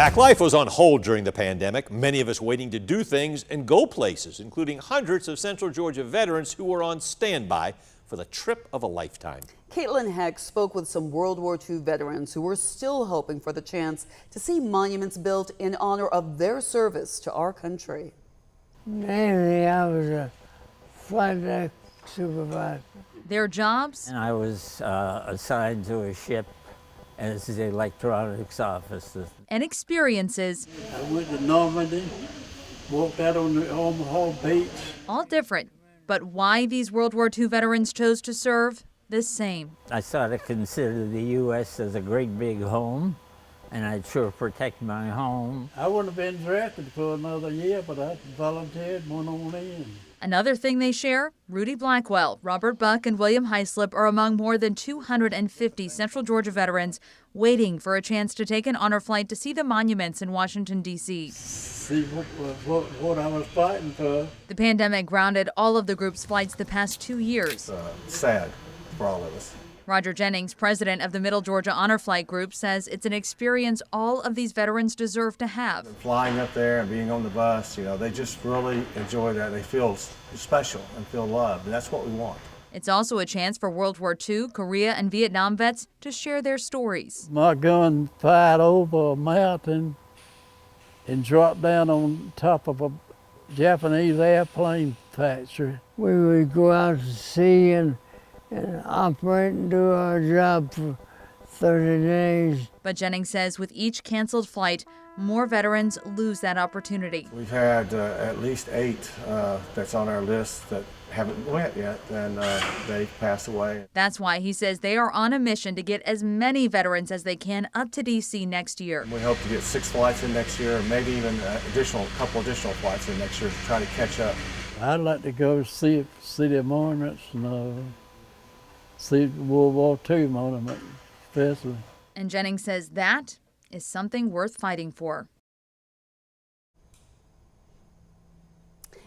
Back life was on hold during the pandemic, many of us waiting to do things and go places, including hundreds of Central Georgia veterans who were on standby for the trip of a lifetime. Caitlin Heck spoke with some World War II veterans who were still hoping for the chance to see monuments built in honor of their service to our country. Mainly, I was a flight deck supervisor. Their jobs? And I was assigned to a ship as the electronics officer. And experiences. I went to Normandy, walked out on the Omaha beach. All different. But why these World War II veterans chose to serve? The same. I sort of consider the U.S. as a great big home, and I'd sure protect my home. I wouldn't have been drafted for another year, but I volunteered, went on in. Another thing they share, Rudy Blackwell, Robert Buck, and William Heislip are among more than 250 Central Georgia veterans waiting for a chance to take an honor flight to see the monuments in Washington, D.C. See what I was fighting for. The pandemic grounded all of the group's flights the past 2 years. Sad for all of us. Roger Jennings, president of the Middle Georgia Honor Flight Group, says it's an experience all of these veterans deserve to have. Flying up there and being on the bus, they just really enjoy that. They feel special and feel loved, and that's what we want. It's also a chance for World War II, Korea, and Vietnam vets to share their stories. My gun fired over a mountain and dropped down on top of a Japanese airplane factory. We would go out to sea and operate and do our job for 30 days. But Jennings says with each canceled flight, more veterans lose that opportunity. We've had at least 8 that's on our list that haven't went yet, and they've passed away. That's why he says they are on a mission to get as many veterans as they can up to D.C. next year. We hope to get 6 flights in next year, maybe even a couple additional flights in next year to try to catch up. I'd like to go see the monuments and see the World War II monument, especially. And Jennings says that is something worth fighting for.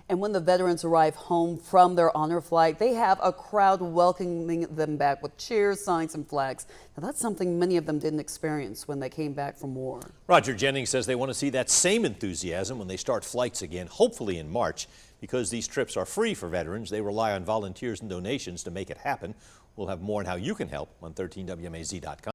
And when the veterans arrive home from their honor flight, they have a crowd welcoming them back with cheers, signs, and flags. Now, that's something many of them didn't experience when they came back from war. Roger Jennings says they want to see that same enthusiasm when they start flights again, hopefully in March. Because these trips are free for veterans, they rely on volunteers and donations to make it happen. We'll have more on how you can help on 13WMAZ.com.